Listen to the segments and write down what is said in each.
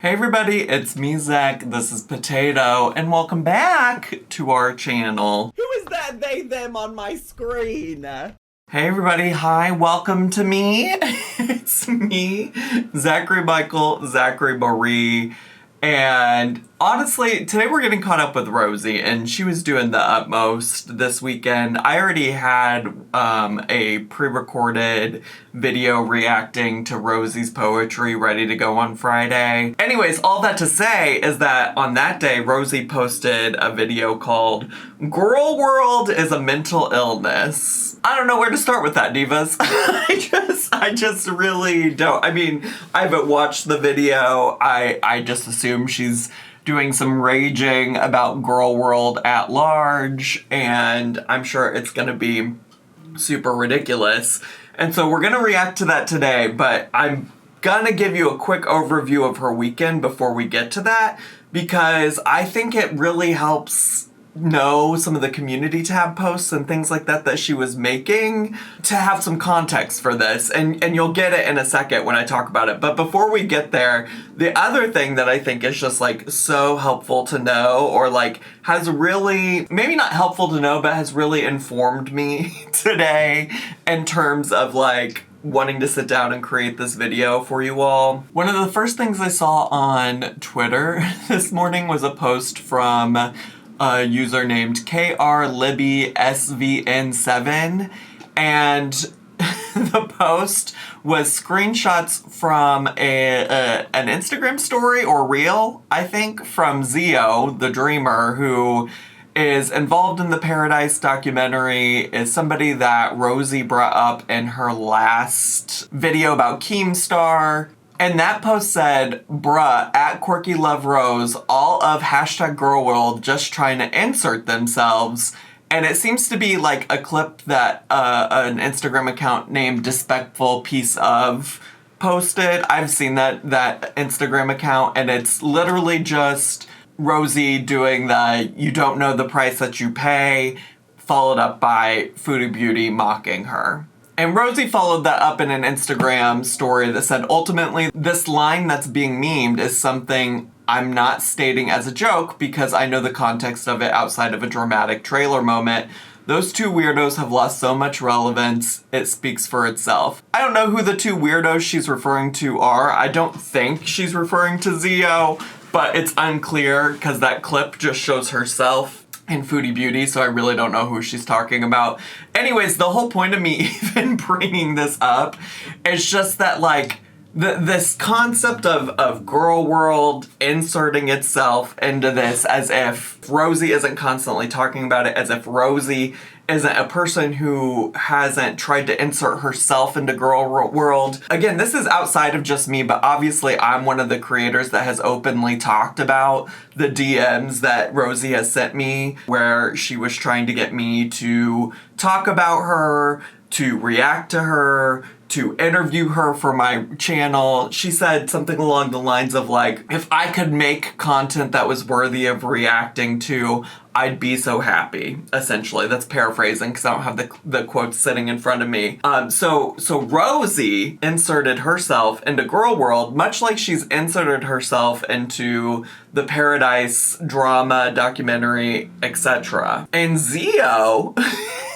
Hey everybody, it's me, Zach. This is Potato, and welcome back to our channel. Who is that they, them on my screen? Hey everybody, hi, welcome to me. It's me, Zachary Michael, Zachary Marie, and honestly, today we're getting caught up with Rosie, and she was doing the utmost this weekend. I already had a pre-recorded video reacting to Rosie's poetry ready to go on Friday. Anyways, all that to say is that on that day, Rosie posted a video called Girl World is a Mental Illness. I don't know where to start with that, divas. I just really don't. I mean, I haven't watched the video. I just assume she's doing some raging about Girl World at large, and I'm sure it's gonna be super ridiculous. And so we're gonna react to that today, but I'm gonna give you a quick overview of her weekend before we get to that, because I think it really helps know some of the community tab posts and things like that she was making to have some context for this, and you'll get it in a second when I talk about it. But before we get there, the other thing that I think is just like so helpful to know, or like has really, maybe not helpful to know, but has really informed me today in terms of like wanting to sit down and create this video for you all. One of the first things I saw on Twitter this morning was a post from a user named KRLibbySVN7, and the post was screenshots from an Instagram story or reel, I think, from Zio, the dreamer, who is involved in the Paradise documentary, is somebody that Rosie brought up in her last video about Keemstar. And that post said, bruh, at Quirky Love Rose, all of hashtag Girl World just trying to insert themselves. And it seems to be like a clip that an Instagram account named Despectful Piece Of posted. I've seen that Instagram account, and it's literally just Rosie doing the "you don't know the price that you pay," followed up by Foodie Beauty mocking her. And Rosie followed that up in an Instagram story that said, ultimately, this line that's being memed is something I'm not stating as a joke because I know the context of it outside of a dramatic trailer moment. Those two weirdos have lost so much relevance, it speaks for itself. I don't know who the two weirdos she's referring to are. I don't think she's referring to Zio, but it's unclear because that clip just shows herself in Foodie Beauty, so I really don't know who she's talking about. Anyways, the whole point of me even bringing this up is just that, like, this concept of Girl World inserting itself into this as if Rosie isn't constantly talking about it, as if Rosie isn't a person who hasn't tried to insert herself into Girl World. Again, this is outside of just me, but obviously I'm one of the creators that has openly talked about the DMs that Rosie has sent me, where she was trying to get me to talk about her, to react to her, to interview her for my channel. She said something along the lines of like, if I could make content that was worthy of reacting to, I'd be so happy, essentially. That's paraphrasing because I don't have the quotes sitting in front of me. So Rosie inserted herself into Girl World, much like she's inserted herself into the Paradise drama, documentary, etc. And Zio,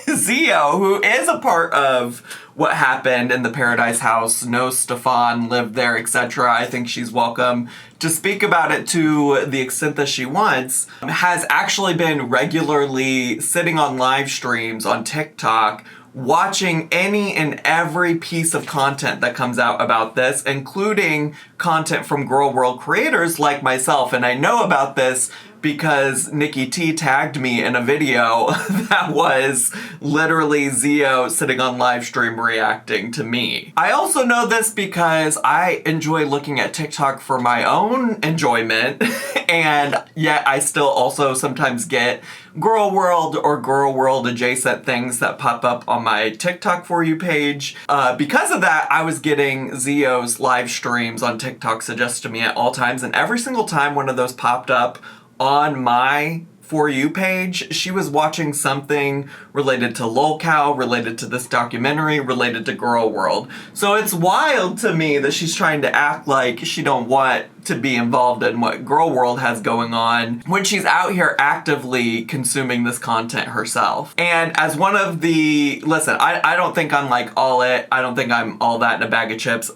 who is a part of what happened in the Paradise house, knows Stefan, lived there, etc. I think she's welcome to speak about it to the extent that she wants, has actually been regularly sitting on live streams on TikTok, watching any and every piece of content that comes out about this, including content from Girl World creators like myself. And I know about this because Nikki T tagged me in a video that was literally Zio sitting on live stream reacting to me. I also know this because I enjoy looking at TikTok for my own enjoyment, and yet I still also sometimes get Girl World or Girl World adjacent things that pop up on my TikTok For You page. Because of that, I was getting Zio's live streams on TikTok suggested to me at all times, and every single time one of those popped up on my For You page, she was watching something related to lolcow, related to this documentary, related to Girl World. So it's wild to me that she's trying to act like she don't want to be involved in what Girl World has going on when she's out here actively consuming this content herself. And as one of the, listen, I don't think I'm like all it, I don't think I'm all that in a bag of chips.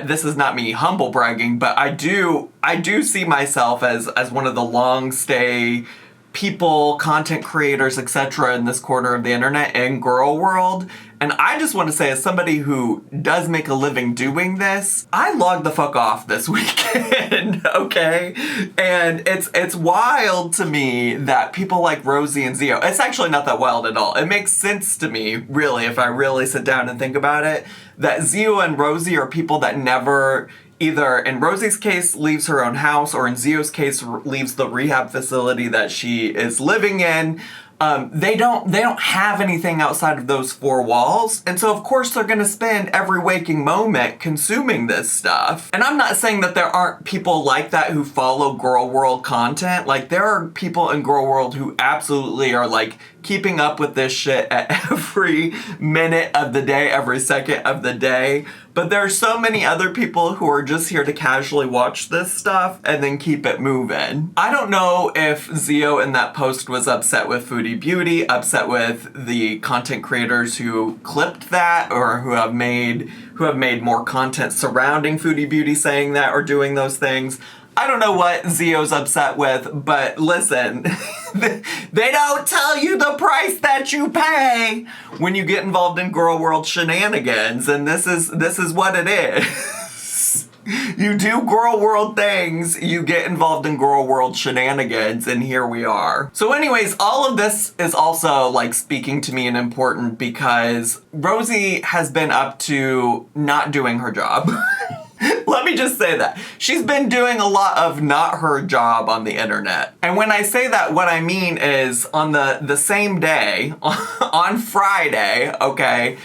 This is not me humble bragging, but I do see myself as one of the long stay people, content creators, etc. in this corner of the internet and Girl World. And I just want to say, as somebody who does make a living doing this, I logged the fuck off this weekend, okay? And it's wild to me that people like Rosie and Zio, it's actually not that wild at all. It makes sense to me, really, if I really sit down and think about it, that Zio and Rosie are people that never, either in Rosie's case, leaves her own house, or in Zio's case, leaves the rehab facility that she is living in. They don't have anything outside of those four walls. And so, of course, they're going to spend every waking moment consuming this stuff. And I'm not saying that there aren't people like that who follow Girl World content. Like, there are people in Girl World who absolutely are, like, keeping up with this shit at every minute of the day, every second of the day. But there are so many other people who are just here to casually watch this stuff and then keep it moving. I don't know if Zio in that post was upset with Foodie Beauty, upset with the content creators who clipped that, or who have made more content surrounding Foodie Beauty saying that or doing those things. I don't know what Zio's upset with, but listen, they don't tell you the price that you pay when you get involved in Girl World shenanigans, and this is what it is. You do Girl World things, you get involved in Girl World shenanigans, and here we are. So anyways, all of this is also like speaking to me and important because Rosie has been up to not doing her job. Let me just say that. She's been doing a lot of not her job on the internet. And when I say that, what I mean is on the same day, on Friday, okay,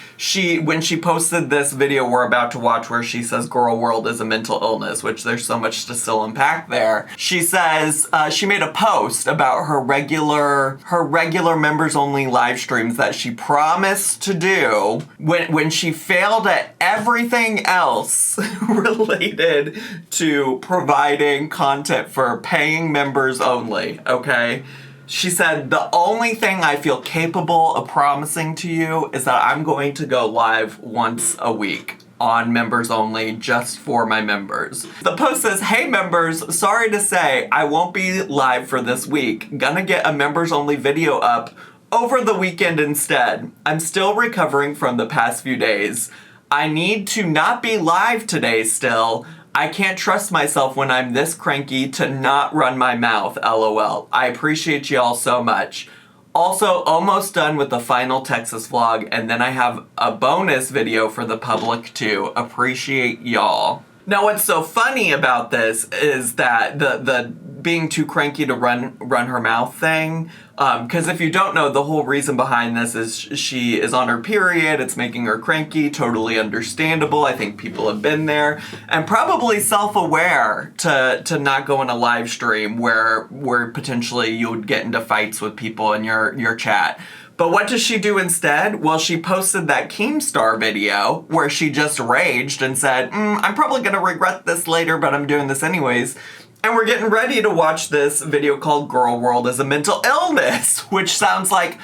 when she posted this video we're about to watch where she says Girl World is a mental illness, which there's so much to still unpack there. She says, she made a post about her regular members only live streams that she promised to do when she failed at everything else related to providing content for paying members only, okay? She said, the only thing I feel capable of promising to you is that I'm going to go live once a week on members only, just for my members. The post says, hey members, sorry to say, I won't be live for this week. Gonna get a members only video up over the weekend instead. I'm still recovering from the past few days. I need to not be live today still. I can't trust myself when I'm this cranky to not run my mouth, LOL. I appreciate y'all so much. Also, almost done with the final Texas vlog, and then I have a bonus video for the public too. Appreciate y'all. Now, what's so funny about this is that the being too cranky to run her mouth thing, because if you don't know, the whole reason behind this is she is on her period, it's making her cranky, totally understandable. I think people have been there, and probably self-aware to not go in a live stream where potentially you would get into fights with people in your chat. But what does she do instead? Well, she posted that Keemstar video where she just raged and said, I'm probably gonna regret this later, but I'm doing this anyways. And we're getting ready to watch this video called Girl World is a Mental Illness, which sounds like,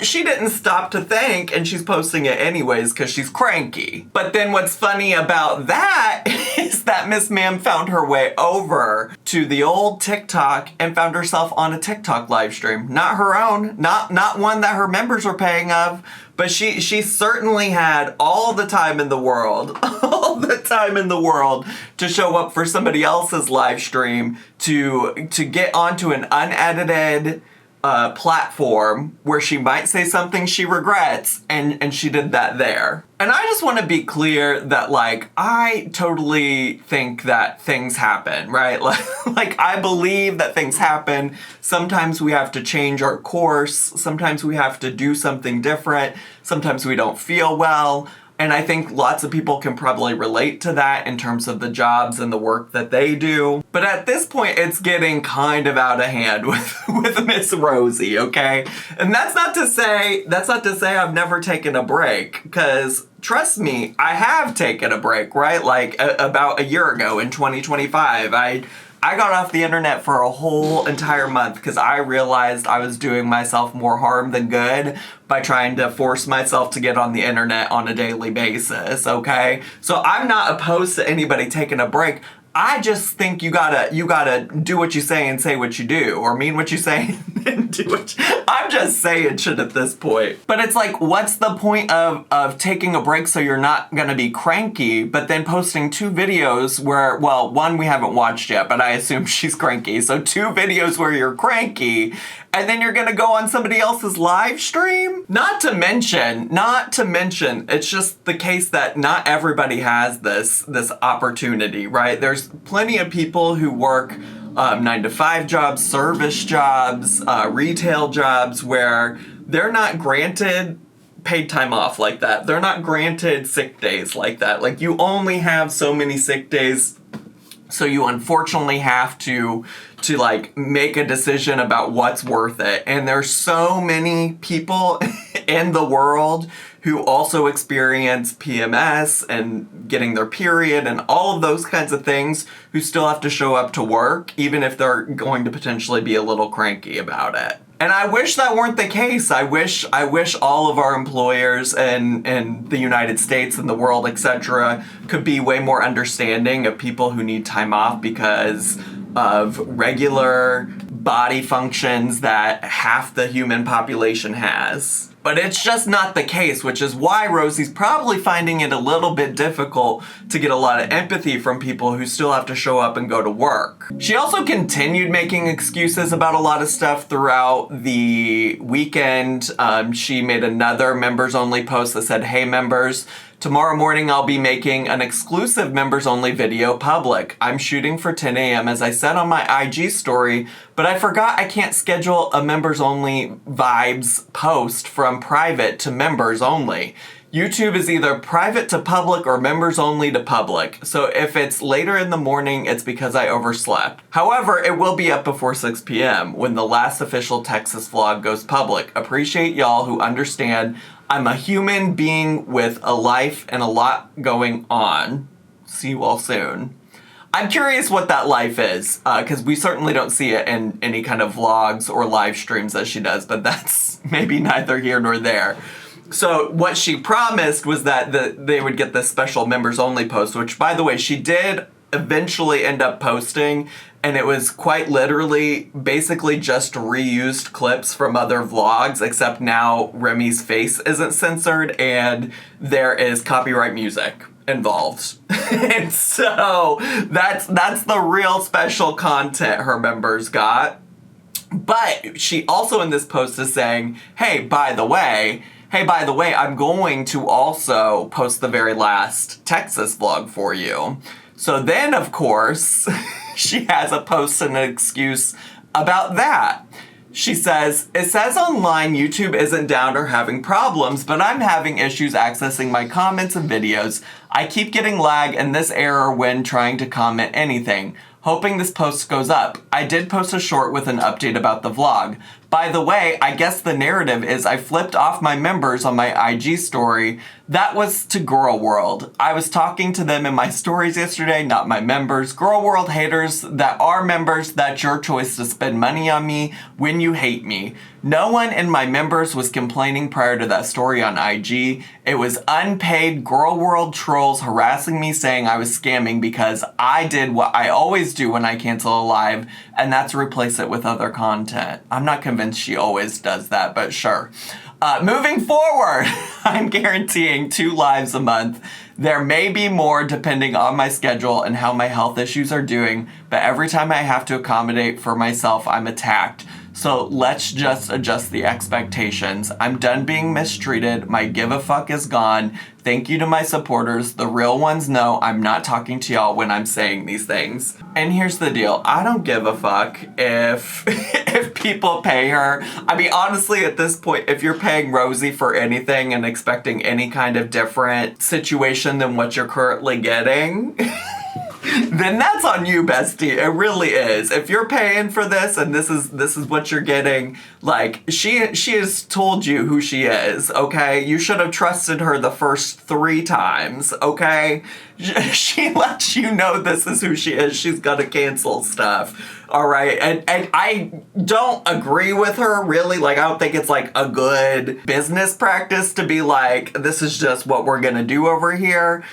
she didn't stop to think, and she's posting it anyways because she's cranky. But then what's funny about that is that Miss Ma'am found her way over to the old TikTok and found herself on a TikTok live stream. Not her own, not one that her members were paying of, but she certainly had all the time in the world, to show up for somebody else's live stream, to get onto an unedited platform where she might say something she regrets, and she did that there. And I just want to be clear that, like, I totally think that things happen, right? Like I believe that things happen. Sometimes we have to change our course. Sometimes we have to do something different. Sometimes we don't feel well. And I think lots of people can probably relate to that in terms of the jobs and the work that they do. But at this point, it's getting kind of out of hand with Miss Rosie, okay? And that's not to say I've never taken a break, because trust me, I have taken a break, right? Like about a year ago in 2025, I got off the internet for a whole entire month because I realized I was doing myself more harm than good by trying to force myself to get on the internet on a daily basis, okay? So I'm not opposed to anybody taking a break. I just think you gotta do what you say and say what you do, or mean what you say and do what I'm just saying shit at this point. But it's like, what's the point of taking a break so you're not gonna be cranky, but then posting 2 videos where, well, one we haven't watched yet, but I assume she's cranky, so 2 videos where you're cranky, and then you're gonna go on somebody else's live stream? Not to mention, it's just the case that not everybody has this opportunity, right? There's plenty of people who work 9-to-5 jobs, service jobs, retail jobs, where they're not granted paid time off like that. They're not granted sick days like that. Like, you only have so many sick days, so you unfortunately have to like make a decision about what's worth it. And there's so many people in the world who also experience PMS and getting their period and all of those kinds of things, who still have to show up to work, even if they're going to potentially be a little cranky about it. And I wish that weren't the case. I wish all of our employers in the United States and the world, etc., could be way more understanding of people who need time off because of regular body functions that half the human population has. But it's just not the case, which is why Rosie's probably finding it a little bit difficult to get a lot of empathy from people who still have to show up and go to work. She also continued making excuses about a lot of stuff throughout the weekend. She made another members-only post that said, "Hey members, tomorrow morning I'll be making an exclusive members-only video public. I'm shooting for 10 a.m. as I said on my IG story, but I forgot I can't schedule a members-only vibes post from private to members only. YouTube is either private to public or members only to public, so if it's later in the morning, it's because I overslept. However, it will be up before 6 p.m. when the last official Texas vlog goes public. Appreciate y'all who understand I'm a human being with a life and a lot going on. See you all soon." I'm curious what that life is, because we certainly don't see it in any kind of vlogs or live streams that she does, but that's maybe neither here nor there. So what she promised was that they would get this special members-only post, which, by the way, she did eventually end up posting, and it was quite literally basically just reused clips from other vlogs, except now Remy's face isn't censored and there is copyright music involved. And so that's the real special content her members got. But she also in this post is saying, hey, by the way, I'm going to also post the very last Texas vlog for you. So then, of course, she has a post and an excuse about that. She says, "It says online YouTube isn't down or having problems, but I'm having issues accessing my comments and videos. I keep getting lag and this error when trying to comment anything. Hoping this post goes up. I did post a short with an update about the vlog. By the way, I guess the narrative is I flipped off my members on my IG story. That was to Girl World. I was talking to them in my stories yesterday, not my members. Girl World haters that are members, that's your choice to spend money on me when you hate me. No one in my members was complaining prior to that story on IG. It was unpaid Girl World trolls harassing me saying I was scamming because I did what I always do when I cancel a live, and that's replace it with other content." I'm not convinced she always does that, but sure. Moving forward, I'm guaranteeing 2 lives a month. There may be more depending on my schedule and how my health issues are doing, but every time I have to accommodate for myself, I'm attacked. So let's just adjust the expectations. I'm done being mistreated. My give a fuck is gone. Thank you to my supporters. The real ones know I'm not talking to y'all when I'm saying these things. And here's the deal. I don't give a fuck if people pay her. I mean, honestly, at this point, if you're paying Rosie for anything and expecting any kind of different situation than what you're currently getting, then that's on you, bestie. It really is. If you're paying for this and this is what you're getting, like, she has told you who she is, okay? You should have trusted her the first 3 times, okay? She lets you know this is who she is. She's gonna cancel stuff, all right? And I don't agree with her, really. Like, I don't think it's, like, a good business practice to be like, this is just what we're gonna do over here.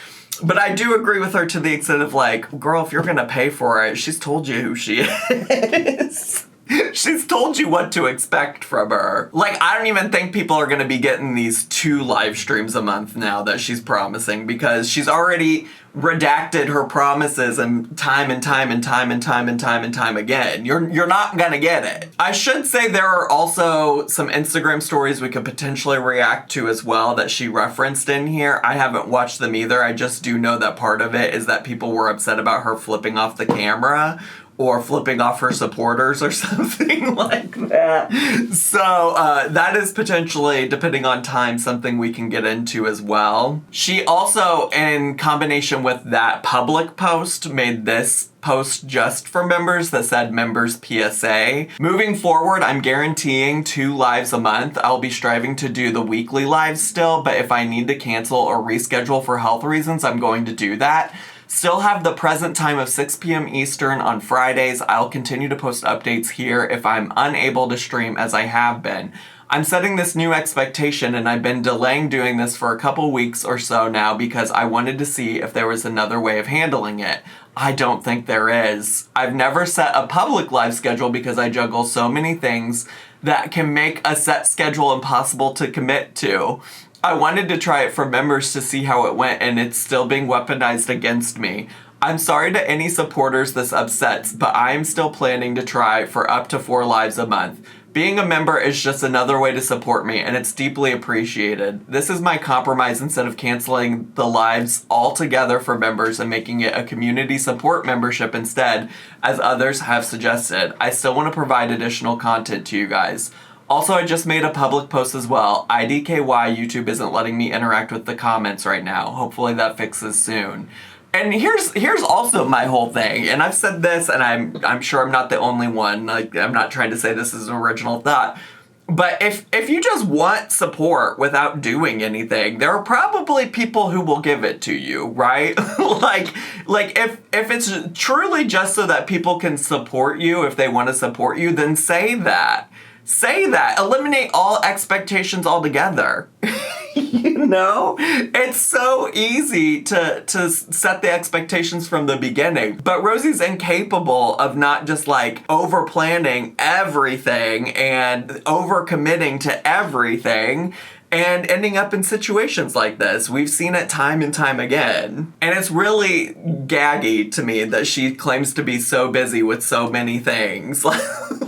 But I do agree with her to the extent of, like, girl, if you're gonna pay for it, she's told you who she is. She's told you what to expect from her. Like, I don't even think people are gonna be getting these 2 live streams a month now that she's promising, because she's already redacted her promises and time again. You're not gonna get it. I should say there are also some Instagram stories we could potentially react to as well that she referenced in here. I haven't watched them either. I just do know that part of it is that people were upset about her flipping off the camera or flipping off her supporters or something like that. So that is potentially, depending on time, something we can get into as well. She also, in combination with that public post, made this post just for members that said members PSA. Moving forward, I'm guaranteeing 2 lives a month. I'll be striving to do the weekly lives still, but if I need to cancel or reschedule for health reasons, I'm going to do that. Still have the present time of 6 p.m. Eastern on Fridays. I'll continue to post updates here if I'm unable to stream, as I have been. I'm setting this new expectation, and I've been delaying doing this for a couple weeks or so now because I wanted to see if there was another way of handling it. I don't think there is. I've never set a public live schedule because I juggle so many things that can make a set schedule impossible to commit to. I wanted to try it for members to see how it went, and it's still being weaponized against me. I'm sorry to any supporters this upsets, but I am still planning to try for up to 4 lives a month. Being a member is just another way to support me, and it's deeply appreciated. This is my compromise instead of canceling the lives altogether for members and making it a community support membership instead, as others have suggested. I still want to provide additional content to you guys. Also, I just made a public post as well. IDKY YouTube isn't letting me interact with the comments right now. Hopefully that fixes soon. And here's also my whole thing, and I've said this, and I'm sure I'm not the only one. Like, I'm not trying to say this is an original thought, but if you just want support without doing anything, there are probably people who will give it to you, right? like if it's truly just so that people can support you, if they want to support you, then say that. Say that. Eliminate all expectations altogether. You know? It's so easy to set the expectations from the beginning. But Rosie's incapable of not just like over planning everything and over committing to everything and ending up in situations like this. We've seen it time and time again. And it's really gaggy to me that she claims to be so busy with so many things.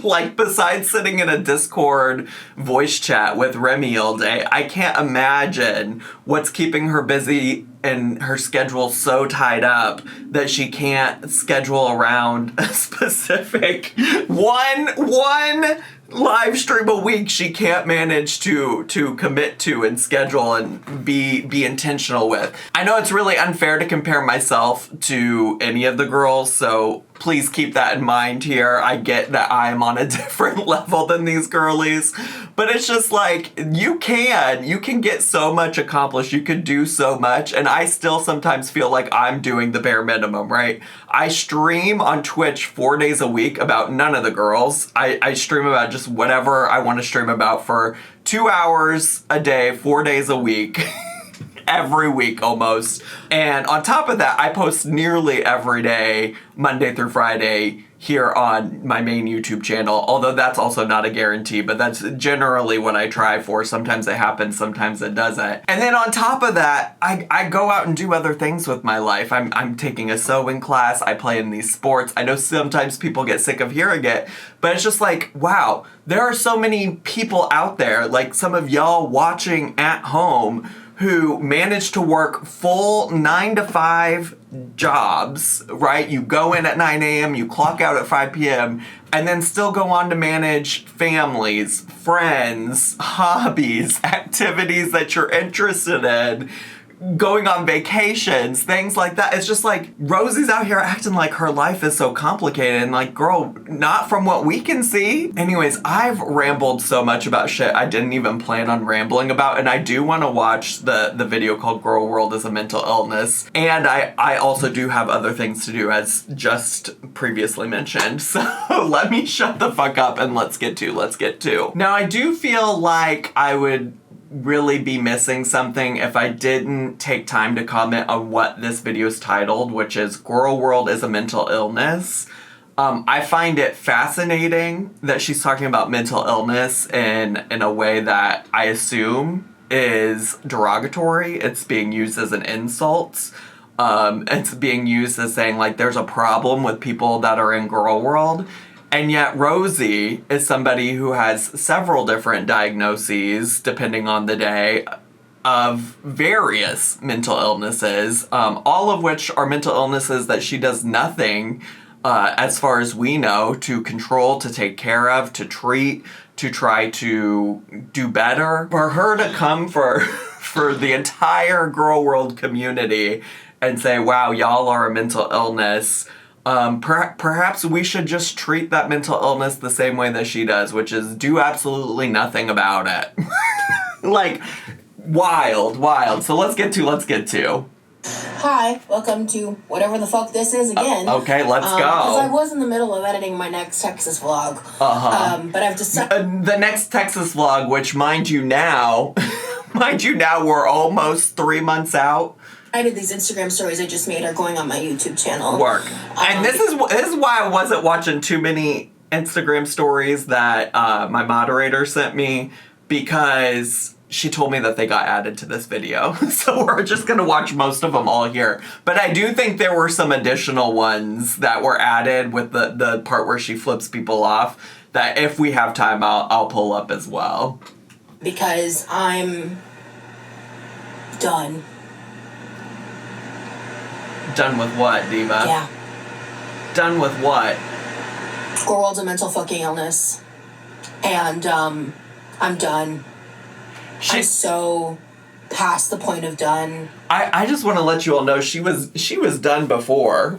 Like, besides sitting in a Discord voice chat with Remy all day, I can't imagine what's keeping her busy and her schedule so tied up that she can't schedule around a specific one live stream a week she can't manage to commit to and schedule and be intentional with. I know it's really unfair to compare myself to any of the girls, so please keep that in mind here. I get that I'm on a different level than these girlies, but it's just like, you can get so much accomplished, you can do so much, and I still sometimes feel like I'm doing the bare minimum, right? I stream on Twitch 4 days a week about none of the girls. I stream about just whatever I want to stream about for 2 hours a day, 4 days a week. Every week almost. And on top of that, I post nearly every day, Monday through Friday, here on my main YouTube channel, although that's also not a guarantee, but that's generally what I try for. Sometimes it happens, sometimes it doesn't. And then on top of that, I go out and do other things with my life. I'm taking a sewing class, I play in these sports. I know sometimes people get sick of hearing it, but it's just like, wow, there are so many people out there, like some of y'all watching at home, who manage to work full 9 to 5 jobs, right? You go in at 9 a.m., you clock out at 5 p.m., and then still go on to manage families, friends, hobbies, activities that you're interested in, going on vacations, things like that. It's just like Rosie's out here acting like her life is so complicated, and like, girl, not from what we can see. Anyways, I've rambled so much about shit I didn't even plan on rambling about, and I do want to watch the video called Girl World is a Mental Illness, and I also do have other things to do, as just previously mentioned. So let me shut the fuck up and let's get to. Now, I do feel like I would really be missing something if I didn't take time to comment on what this video is titled, which is Girl World is a Mental Illness. I find it fascinating that she's talking about mental illness in a way that I assume is derogatory. It's being used as an insult. It's being used as saying, like, there's a problem with people that are in Girl World. And yet Rosie is somebody who has several different diagnoses, depending on the day, of various mental illnesses, all of which are mental illnesses that she does nothing, as far as we know, to control, to take care of, to treat, to try to do better. For her to come for the entire Girl World community and say, wow, y'all are a mental illness, perhaps we should just treat that mental illness the same way that she does, which is do absolutely nothing about it. Like, wild. So let's get to. Hi, welcome to whatever the fuck this is again. Okay, let's go. Because I was in the middle of editing my next Texas vlog. But I've decided... the next Texas vlog, which, mind you now, we're almost 3 months out. I did these Instagram stories I just made are going on my YouTube channel. Work. And this is why I wasn't watching too many Instagram stories that my moderator sent me, because she told me that they got added to this video. So we're just going to watch most of them all here. But I do think there were some additional ones that were added with the part where she flips people off that if we have time, I'll pull up as well. Because I'm done. Done with what, Diva? Yeah. Done with what? Girl World's a mental fucking illness. And, I'm done. I'm so past the point of done. I just want to let you all know she was done before.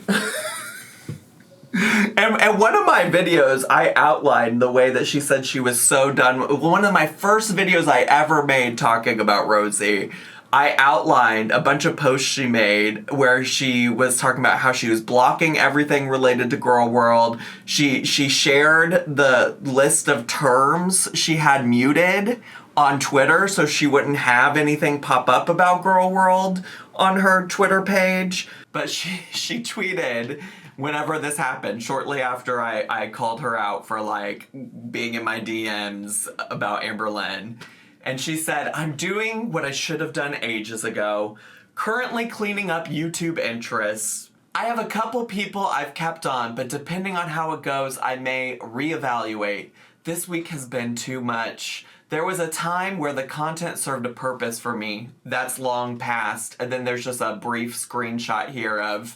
And one of my videos, I outlined the way that she said she was so done. One of my first videos I ever made talking about Rosie, I outlined a bunch of posts she made where she was talking about how she was blocking everything related to Girl World. She shared the list of terms she had muted on Twitter so she wouldn't have anything pop up about Girl World on her Twitter page. But she tweeted whenever this happened, shortly after I called her out for, like, being in my DMs about Amberlynn. And she said, I'm doing what I should have done ages ago. Currently cleaning up YouTube interests. I have a couple people I've kept on, but depending on how it goes, I may reevaluate. This week has been too much. There was a time where the content served a purpose for me. That's long past. And then there's just a brief screenshot here of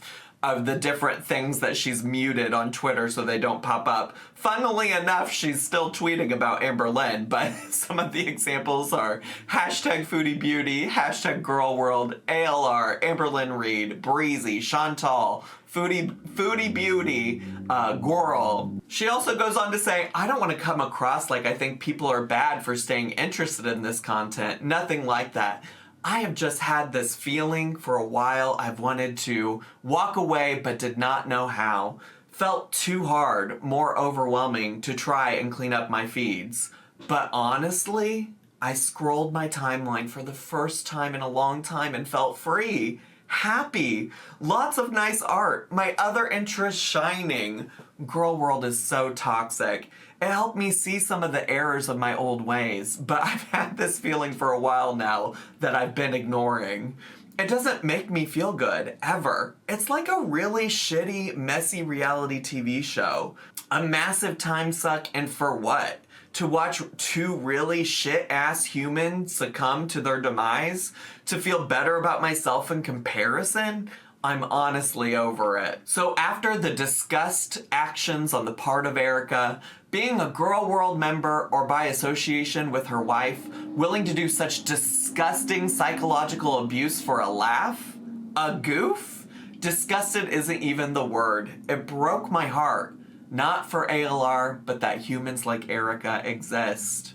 the different things that she's muted on Twitter so they don't pop up. Funnily enough, she's still tweeting about Amberlynn, but some of the examples are hashtag Foodie Beauty, hashtag Girl World, ALR, Amberlynn Reed, Breezy, Chantal, Foodie Beauty, Girl. She also goes on to say, I don't want to come across like I think people are bad for staying interested in this content. Nothing like that. I have just had this feeling for a while. I've wanted to walk away but did not know how. Felt too hard, more overwhelming to try and clean up my feeds. But honestly, I scrolled my timeline for the first time in a long time and felt free, happy, lots of nice art, my other interests shining. Girl World is so toxic. It helped me see some of the errors of my old ways, but I've had this feeling for a while now that I've been ignoring. It doesn't make me feel good, ever. It's like a really shitty, messy reality TV show. A massive time suck, and for what? To watch two really shit-ass humans succumb to their demise? To feel better about myself in comparison? I'm honestly over it. So after the disgust actions on the part of Erica, being a Girl World member or by association with her wife, willing to do such disgusting psychological abuse for a laugh? A goof? Disgusted isn't even the word. It broke my heart. Not for ALR, but that humans like Erica exist.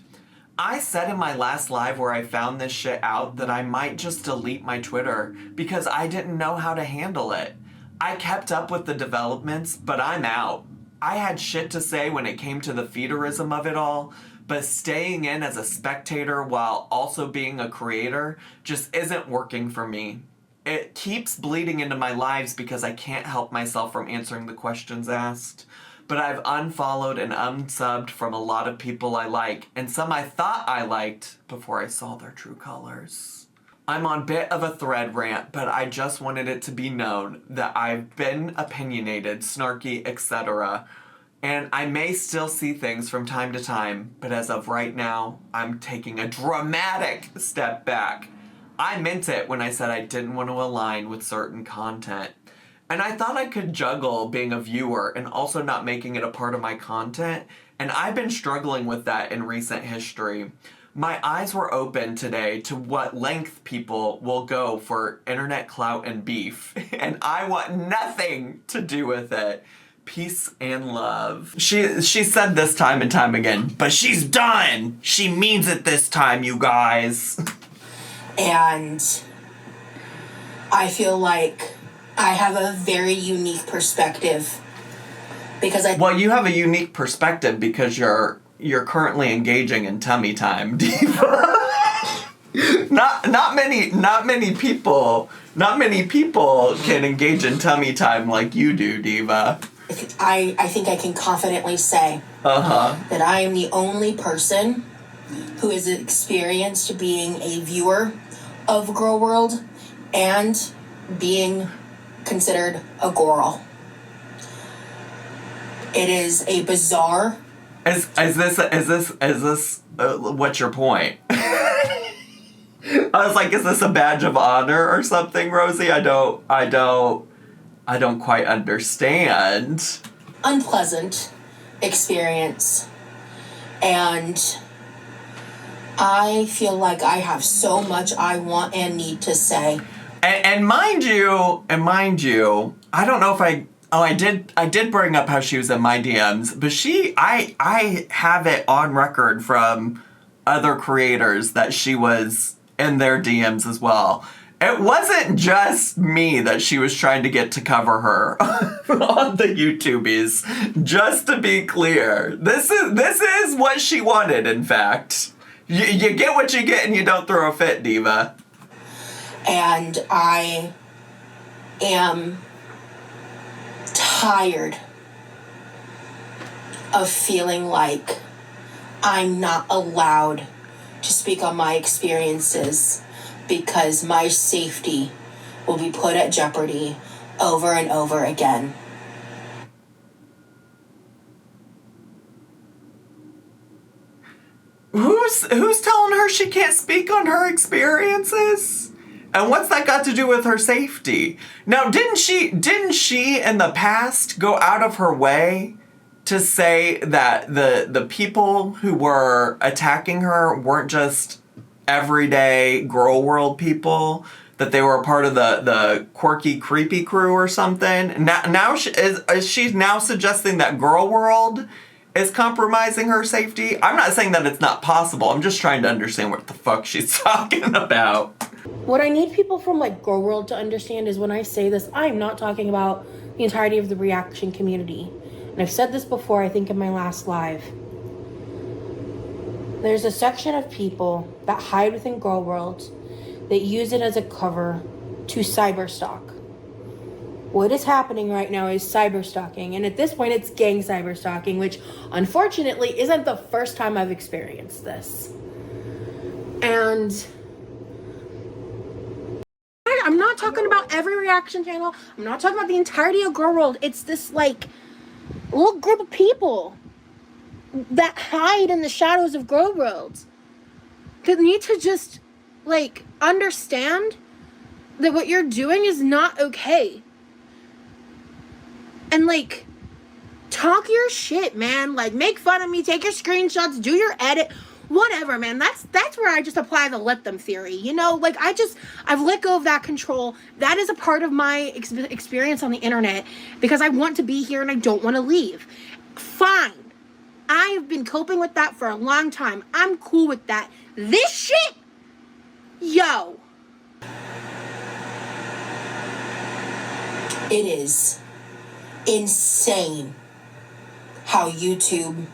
I said in my last live where I found this shit out that I might just delete my Twitter because I didn't know how to handle it. I kept up with the developments, but I'm out. I had shit to say when it came to the feederism of it all, but staying in as a spectator while also being a creator just isn't working for me. It keeps bleeding into my lives because I can't help myself from answering the questions asked. But I've unfollowed and unsubbed from a lot of people I like, and some I thought I liked before I saw their true colors. I'm on bit of a thread rant, but I just wanted it to be known that I've been opinionated, snarky, etc. And I may still see things from time to time, but as of right now, I'm taking a dramatic step back. I meant it when I said I didn't want to align with certain content. And I thought I could juggle being a viewer and also not making it a part of my content, and I've been struggling with that in recent history. My eyes were open today to what length people will go for internet clout and beef, and I want nothing to do with it. Peace and love. She said this time and time again, but she's done! She means it this time, you guys. And I feel like I have a very unique perspective because Well, you have a unique perspective because you're currently engaging in tummy time, Diva. not many people can engage in tummy time like you do, Diva. I think I can confidently say that I am the only person who has experienced being a viewer of Girl World and being considered a girl. It is a bizarre. Is this what's your point? I was like, is this a badge of honor or something, Rosie? I don't quite understand. Unpleasant experience, and I feel like I have so much I want and need to say. And mind you, I don't know if I did bring up how she was in my DMs, but I have it on record from other creators that she was in their DMs as well. It wasn't just me that she was trying to get to cover her on the YouTubies. Just to be clear, this is what she wanted, in fact. You get what you get and you don't throw a fit, Diva. And I am tired of feeling like I'm not allowed to speak on my experiences because my safety will be put at jeopardy over and over again. Who's telling her she can't speak on her experiences? And what's that got to do with her safety? Now, didn't she in the past go out of her way to say that the people who were attacking her weren't just everyday Girl World people, that they were a part of the quirky, creepy crew or something? Now is she now suggesting that Girl World is compromising her safety? I'm not saying that it's not possible. I'm just trying to understand what the fuck she's talking about. What I need people from like Girl World to understand is when I say this, I'm not talking about the entirety of the reaction community. And I've said this before, I think in my last live. There's a section of people that hide within Girl World that use it as a cover to cyberstalk. What is happening right now is cyberstalking, and at this point it's gang cyberstalking, which unfortunately isn't the first time I've experienced this. And I'm talking about every reaction channel. I'm not talking about the entirety of Girl World. It's this, like, little group of people that hide in the shadows of Girl World that need to just, like, understand that what you're doing is not okay. And, like, talk your shit, man. Like, make fun of me, take your screenshots, do your edit, whatever, man. That's where I just apply the let them theory, you know? Like, I've let go of that control. That is a part of my experience on the internet because I want to be here and I don't want to leave. Fine. I have been coping with that for a long time. I'm cool with that. This shit, yo. It is insane how YouTube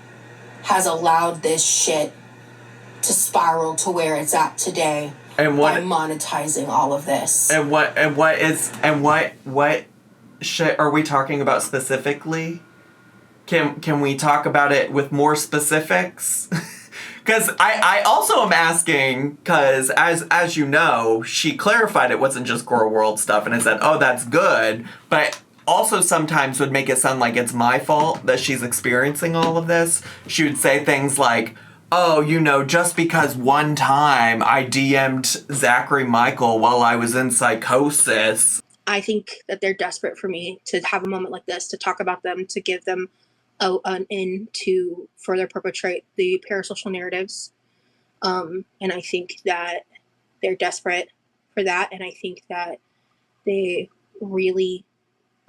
has allowed this shit to spiral to where it's at today and by monetizing all of this. And what shit are we talking about specifically? Can we talk about it with more specifics? Because I also am asking, because as you know, she clarified it wasn't just Girl World stuff, and I said, oh, that's good, but also sometimes would make it sound like it's my fault that she's experiencing all of this. She would say things like, oh, you know, just because one time I DM'd Zachary Michael while I was in psychosis. I think that they're desperate for me to have a moment like this, to talk about them, to give them an in to further perpetrate the parasocial narratives. And I think that they're desperate for that. And I think that they really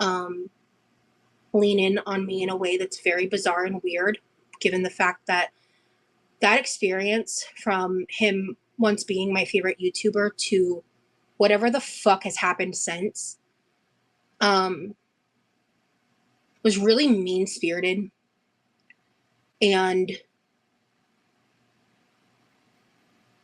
lean in on me in a way that's very bizarre and weird, given the fact that that experience from him once being my favorite YouTuber to whatever the fuck has happened since was really mean-spirited and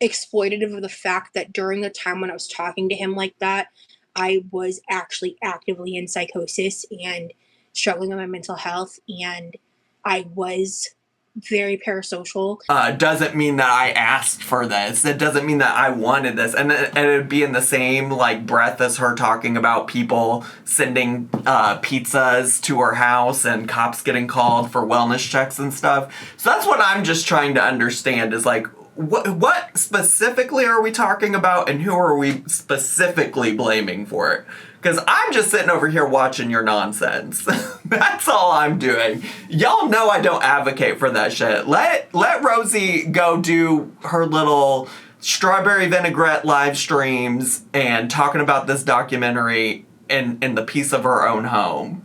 exploitative of the fact that during the time when I was talking to him like that, I was actually actively in psychosis and struggling with my mental health, and I was very parasocial. Doesn't mean that I asked for this. It doesn't mean that I wanted this. And it would be in the same, like, breath as her talking about people sending pizzas to her house and cops getting called for wellness checks and stuff. So that's what I'm just trying to understand is, like, what specifically are we talking about and who are we specifically blaming for it? Because I'm just sitting over here watching your nonsense. That's all I'm doing. Y'all know I don't advocate for that shit. Let Rosie go do her little strawberry vinaigrette live streams and talking about this documentary in the peace of her own home.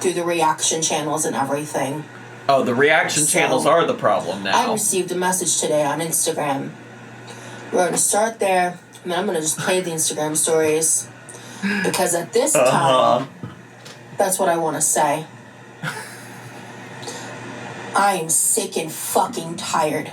Through the reaction channels and everything. Oh, the reaction channels are the problem now. I received a message today on Instagram. We're going to start there, and then I'm going to just play the Instagram stories. Because at this time, that's what I want to say. I am sick and fucking tired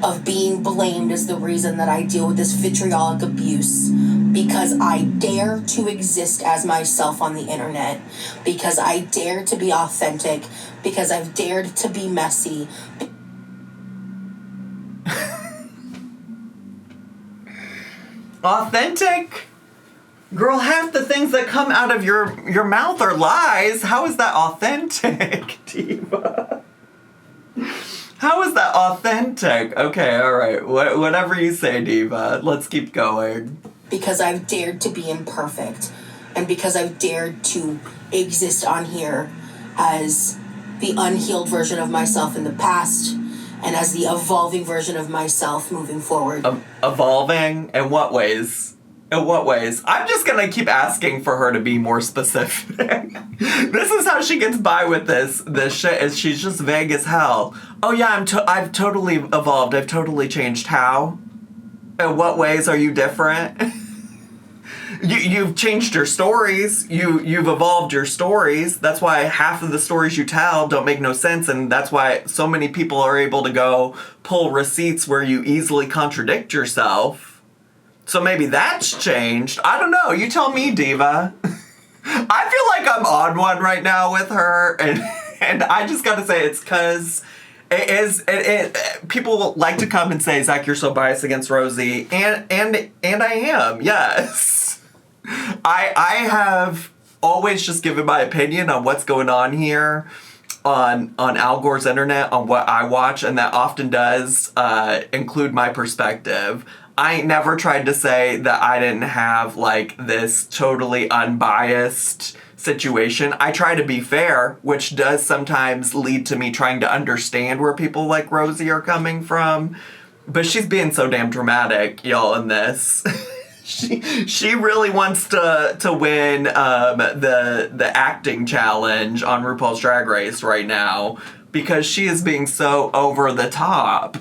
of being blamed as the reason that I deal with this vitriolic abuse. Because I dare to exist as myself on the internet. Because I dare to be authentic. Because I've dared to be messy. Authentic? Girl, half the things that come out of your mouth are lies. How is that authentic, Diva? How is that authentic? Okay, alright. Whatever you say, Diva. Let's keep going. Because I've dared to be imperfect. And because I've dared to exist on here as the unhealed version of myself in the past. And as the evolving version of myself moving forward. Evolving? In what ways? In what ways? I'm just gonna keep asking for her to be more specific. This is how she gets by with this shit, is she's just vague as hell. Oh yeah, I've totally evolved. I've totally changed. How? In what ways are you different? You've changed your stories. You've evolved your stories. That's why half of the stories you tell don't make no sense, and that's why so many people are able to go pull receipts where you easily contradict yourself. So maybe that's changed. I don't know. You tell me, Diva. I feel like I'm on one right now with her, and I just gotta say it's because people like to come and say, Zach, you're so biased against Rosie, and I am, yes. I have always just given my opinion on what's going on here on Al Gore's internet, on what I watch, and that often does include my perspective. I ain't never tried to say that I didn't have, like, this totally unbiased situation. I try to be fair, which does sometimes lead to me trying to understand where people like Rosie are coming from. But she's being so damn dramatic, y'all, in this. She really wants to win the acting challenge on RuPaul's Drag Race right now because she is being so over the top.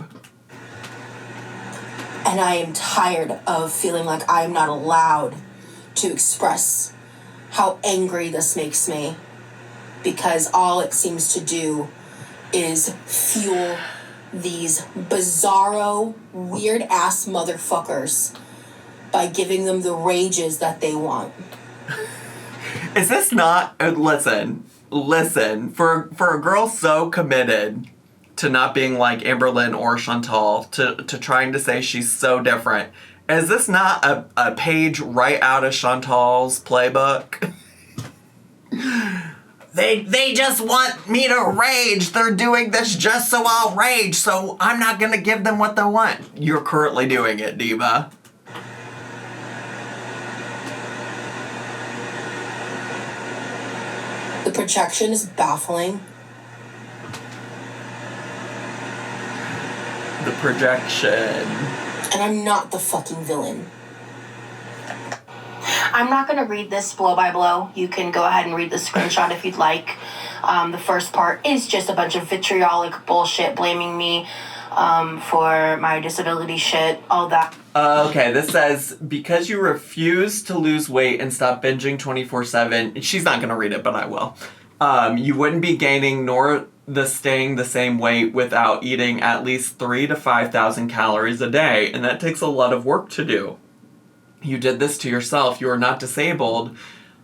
And I am tired of feeling like I'm not allowed to express how angry this makes me, because all it seems to do is fuel these bizarro, weird-ass motherfuckers by giving them the rages that they want. Is this not... listen, for a girl so committed to not being like Amberlynn or Chantal, to trying to say she's so different, is this not a page right out of Chantal's playbook? They just want me to rage. They're doing this just so I'll rage, so I'm not gonna give them what they want. You're currently doing it, Diva. The projection is baffling. The projection. And I'm not the fucking villain. I'm not going to read this blow by blow. You can go ahead and read the screenshot if you'd like. The first part is just a bunch of vitriolic bullshit blaming me for my disability shit, all that. Okay, this says, because you refuse to lose weight and stop binging 24/7, she's not going to read it, but I will. You wouldn't be gaining nor staying the same weight without eating at least 3,000 to 5,000 calories a day, and that takes a lot of work to do. You did this to yourself. You are not disabled.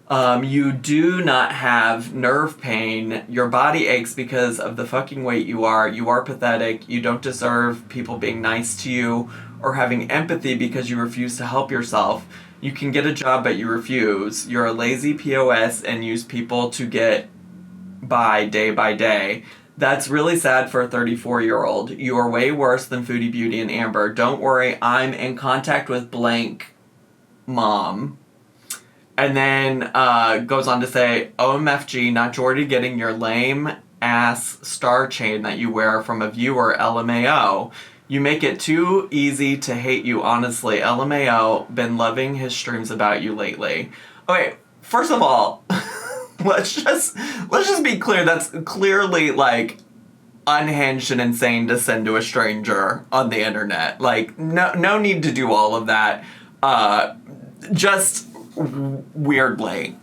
You do not have nerve pain. Your body aches because of the fucking weight you are. You are pathetic. You don't deserve people being nice to you or having empathy because you refuse to help yourself. You can get a job, but you refuse. You're a lazy POS and use people to get by day. That's really sad for a 34-year-old. You are way worse than Foodie Beauty and Amber. Don't worry, I'm in contact with blank mom. And then goes on to say, OMFG, not Jordy getting your lame ass star chain that you wear from a viewer, LMAO. You make it too easy to hate you, honestly. LMAO, been loving his streams about you lately. Okay, first of all, let's just be clear. That's clearly, like, unhinged and insane to send to a stranger on the internet. Like, no need to do all of that. Just weirdly,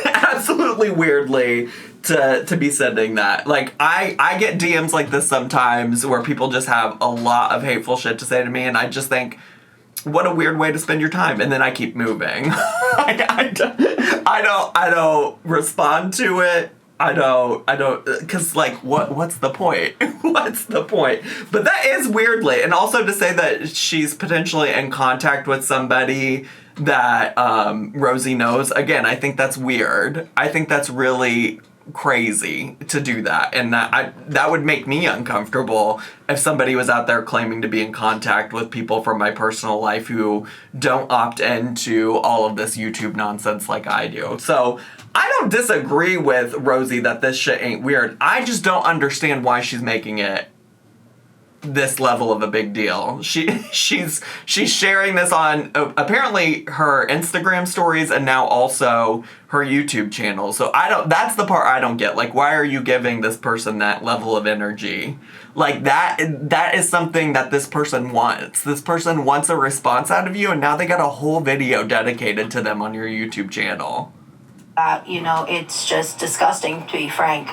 absolutely weirdly to be sending that. Like, I get DMs like this sometimes where people just have a lot of hateful shit to say to me, and I just think, what a weird way to spend your time, and then I keep moving. I don't respond to it. I don't, because, like, what's the point? What's the point? But that is weirdly, and also to say that she's potentially in contact with somebody that Rosie knows, again, I think that's weird. I think that's really crazy to do that, and that would make me uncomfortable if somebody was out there claiming to be in contact with people from my personal life who don't opt into all of this YouTube nonsense like I do. So I don't disagree with Rosie that this shit ain't weird. I just don't understand why she's making it this level of a big deal. She's sharing this on apparently her Instagram stories and now also her YouTube channel. So that's the part I don't get. Like, why are you giving this person that level of energy? Like, that is something that this person wants. This person wants a response out of you, and now they got a whole video dedicated to them on your YouTube channel. It's just disgusting, to be frank.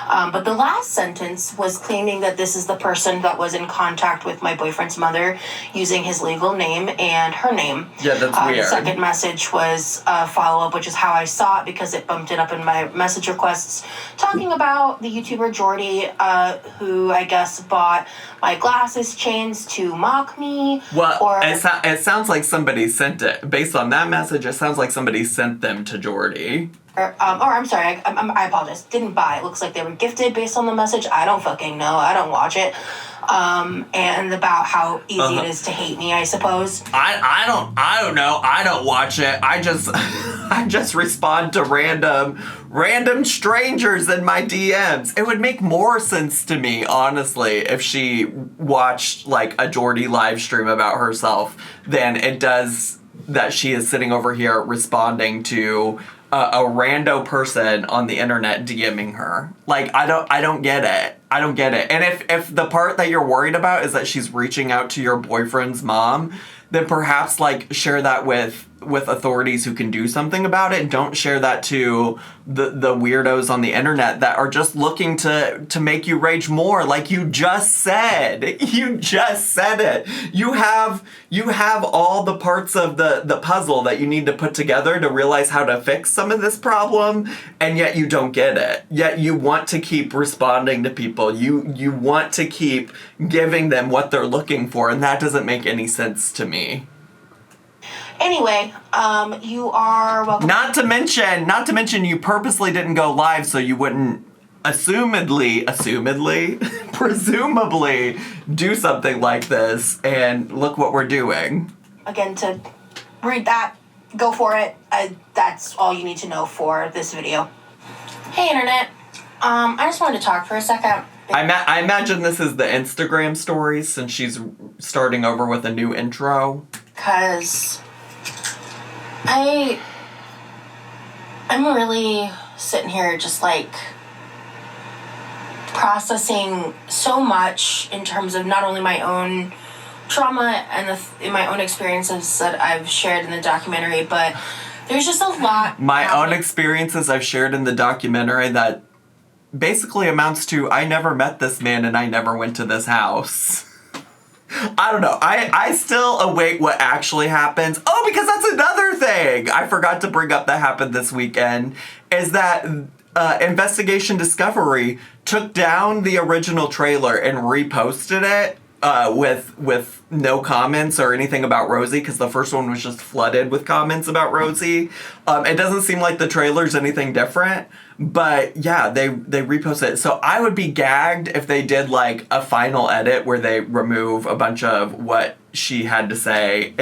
But the last sentence was claiming that this is the person that was in contact with my boyfriend's mother using his legal name and her name. Yeah, that's weird. The second message was a follow-up, which is how I saw it because it bumped it up in my message requests, talking about the YouTuber Jordy, who I guess bought my glasses chains to mock me. Well, it sounds like somebody sent it. Based on that message, it sounds like somebody sent them to Jordy. I'm sorry, I apologize. Didn't buy. It looks like they were gifted based on the message. I don't fucking know. I don't watch it. And about how easy it is to hate me, I suppose. I don't know. I don't watch it. I just respond to random strangers in my DMs. It would make more sense to me, honestly, if she watched like a Jordy live stream about herself than it does that she is sitting over here responding to a rando person on the internet DMing her. Like, I don't get it. I don't get it. And if the part that you're worried about is that she's reaching out to your boyfriend's mom, then perhaps, like, share that with authorities who can do something about it. Don't share that to the weirdos on the internet that are just looking to make you rage more, like you just said. You just said it. You have all the parts of the puzzle that you need to put together to realize how to fix some of this problem, and yet you don't get it. Yet you want to keep responding to people. You want to keep giving them what they're looking for, and that doesn't make any sense to me. Anyway, you are welcome. Not to mention you purposely didn't go live so you wouldn't presumably do something like this, and look what we're doing. Again, to read that, go for it. That's all you need to know for this video. Hey, Internet. I just wanted to talk for a second. I imagine this is the Instagram stories since she's starting over with a new intro. Because I'm really sitting here just like processing so much in terms of not only my own trauma and my own experiences that I've shared in the documentary, but there's just a lot. My own experiences I've shared in the documentary that basically amounts to I never met this man and I never went to this house. I don't know. I still await what actually happens. Oh, because that's another thing I forgot to bring up that happened this weekend, is that Investigation Discovery took down the original trailer and reposted it with no comments or anything about Rosie, because the first one was just flooded with comments about Rosie. It doesn't seem like the trailer's anything different, but yeah, they reposted it. So I would be gagged if they did like a final edit where they remove a bunch of what she had to say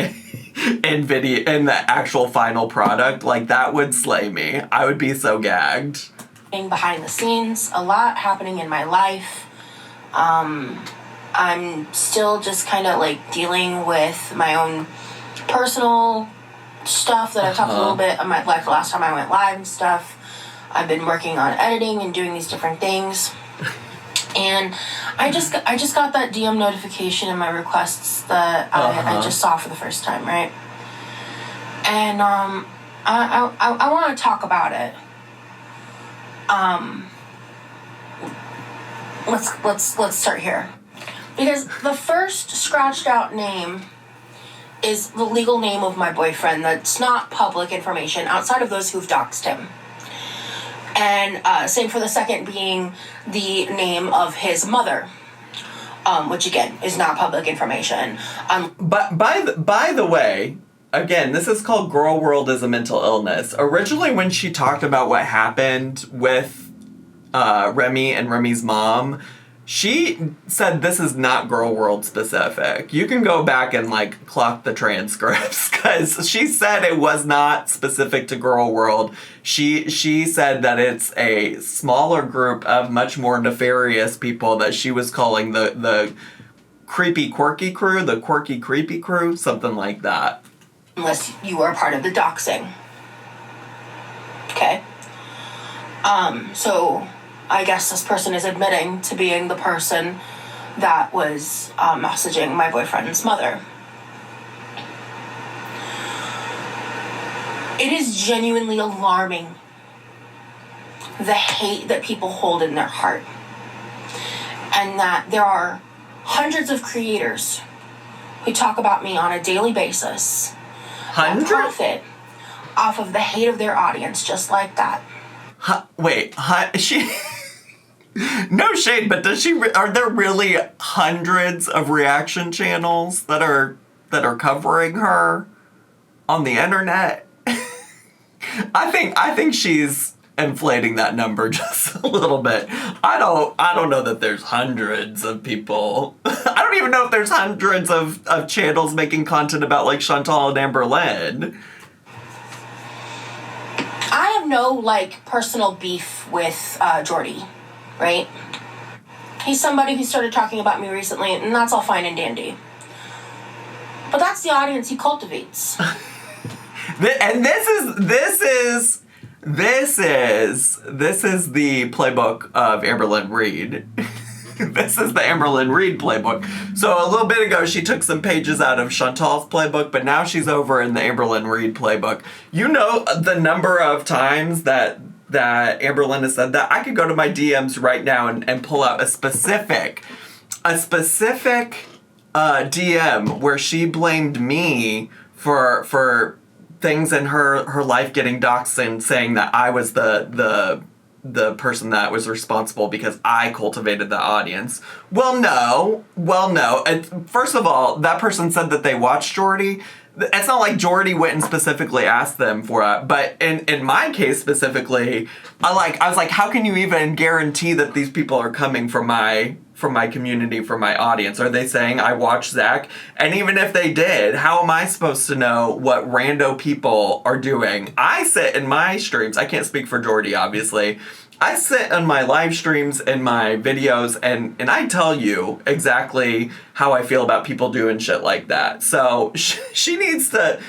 in the actual final product. Like, that would slay me. I would be so gagged. Behind the scenes, a lot happening in my life. I'm still just kind of like dealing with my own personal stuff that I talked a little bit about, like the last time I went live and stuff. I've been working on editing and doing these different things. And I just got that DM notification in my requests that I just saw for the first time, right? And I want to talk about it. Let's start here. Because the first scratched out name is the legal name of my boyfriend that's not public information outside of those who've doxed him. And same for the second being the name of his mother, which again is not public information. But by the way, again, this is called Girl World as a Mental Illness. Originally, when she talked about what happened with Remy and Remy's mom, she said this is not Girl World specific. You can go back and like clock the transcripts, because she said it was not specific to Girl World. She said that it's a smaller group of much more nefarious people that she was calling the creepy quirky crew, the quirky creepy crew, something like that. Unless you are part of the doxing. Okay. So I guess this person is admitting to being the person that was messaging my boyfriend's mother. It is genuinely alarming the hate that people hold in their heart. And that there are hundreds of creators who talk about me on a daily basis. Hundreds? Profit off of the hate of their audience, just like that. She... No shade, but are there really hundreds of reaction channels that are covering her on the internet? I think she's inflating that number just a little bit. I don't know that there's hundreds of people. I don't even know if there's hundreds of channels making content about like Chantal and Amber Lynn. I have no personal beef with Jordy, right? He's somebody who started talking about me recently, and that's all fine and dandy. But that's the audience he cultivates. And this is the playbook of Amber Lynn Reid. This is the Amber Lynn Reid playbook. So a little bit ago, she took some pages out of Chantal's playbook, but now she's over in the Amber Lynn Reid playbook. You know the number of times that Amber Lynn has said that. I could go to my DMs right now and pull out a specific DM where she blamed me for things in her life getting doxxed and saying that I was the person that was responsible because I cultivated the audience. Well, no. First of all, that person said that they watched Jordy. It's not like Jordy went and specifically asked them for it. But in my case specifically, I was like, how can you even guarantee that these people are coming from my community, from my audience? Are they saying I watched Zach? And even if they did, how am I supposed to know what rando people are doing? I sit in my streams. I can't speak for Jordy, obviously. I sit on my live streams and my videos and I tell you exactly how I feel about people doing shit like that. So she needs to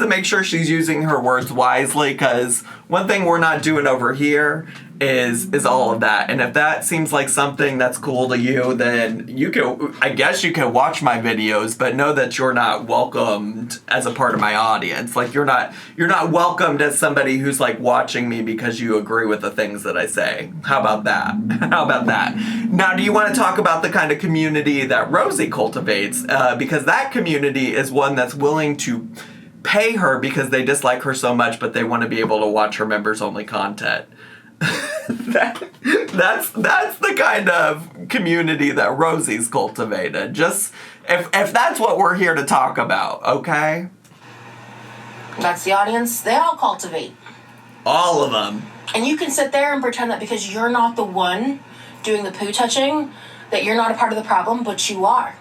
make sure she's using her words wisely, because one thing we're not doing over here is all of that. And if that seems like something that's cool to you, then I guess you can watch my videos, but know that you're not welcomed as a part of my audience. Like you're not welcomed as somebody who's like watching me because you agree with the things that I say. How about that? Now, do you want to talk about the kind of community that Rosie cultivates? Because that community is one that's willing to pay her because they dislike her so much, but they want to be able to watch her members only content. That's the kind of community that Rosie's cultivated. Just if that's what we're here to talk about, okay? That's the audience they all cultivate. All of them. And you can sit there and pretend that because you're not the one doing the poo touching, that you're not a part of the problem, but you are.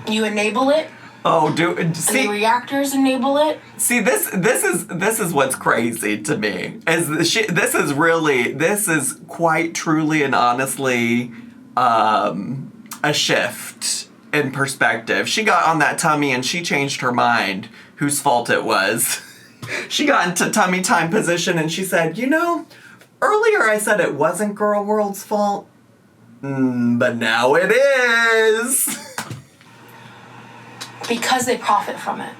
You enable it. Oh, dude! See, and the reactors enable it. See, this is what's crazy to me. This is quite truly and honestly a shift in perspective. She got on that tummy and she changed her mind. Whose fault it was? She got into tummy time position and she said, earlier I said it wasn't Girl World's fault, but now it is. Because they profit from it.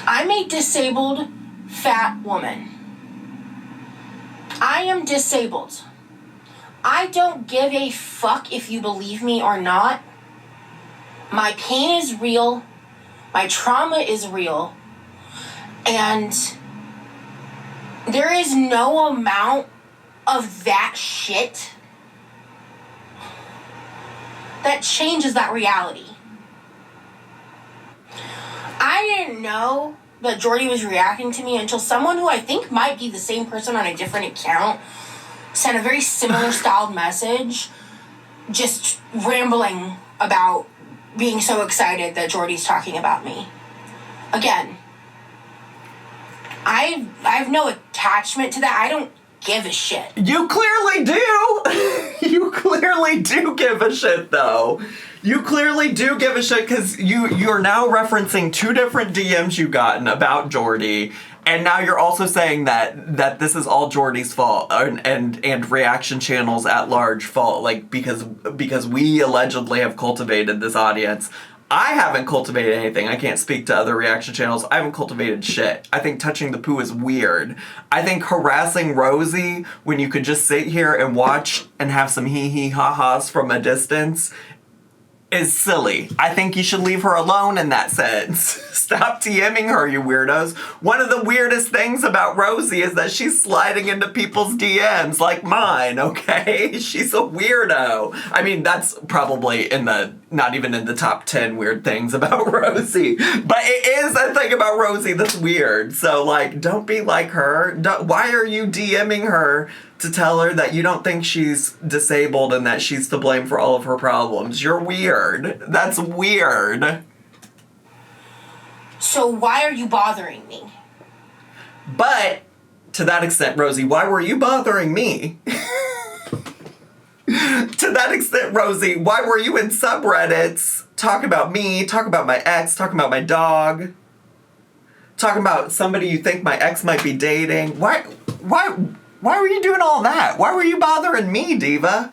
I'm a disabled, fat woman. I am disabled. I don't give a fuck if you believe me or not. My pain is real. My trauma is real. And there is no amount of that shit that changes that reality. I didn't know that Jordy was reacting to me until someone who I think might be the same person on a different account sent a very similar styled message, just rambling about being so excited that Jordy's talking about me. Again, I have no attachment to that. I don't give a shit. You clearly do. You clearly do give a shit, though. You clearly do give a shit, because you're now referencing two different DMs you gotten about Jordy, and now you're also saying that this is all Jordy's fault and reaction channels at large fault, like because we allegedly have cultivated this audience. I haven't cultivated anything. I can't speak to other reaction channels. I haven't cultivated shit. I think touching the poo is weird. I think harassing Rosie when you could just sit here and watch and have some hee-hee ha-has from a distance is silly. I think you should leave her alone in that sense. Stop DMing her, you weirdos. One of the weirdest things about Rosie is that she's sliding into people's DMs like mine, okay? She's a weirdo. I mean, that's probably not even in the top 10 weird things about Rosie. But it is a thing about Rosie that's weird. So, like, don't be like her. Why are you DMing her to tell her that you don't think she's disabled and that she's to blame for all of her problems? You're weird. That's weird. So why are you bothering me? But, to that extent, Rosie, why were you bothering me? To that extent, Rosie, why were you in subreddits talking about me, talking about my ex, talking about my dog, talking about somebody you think my ex might be dating? Why were you doing all that? Why were you bothering me, Diva?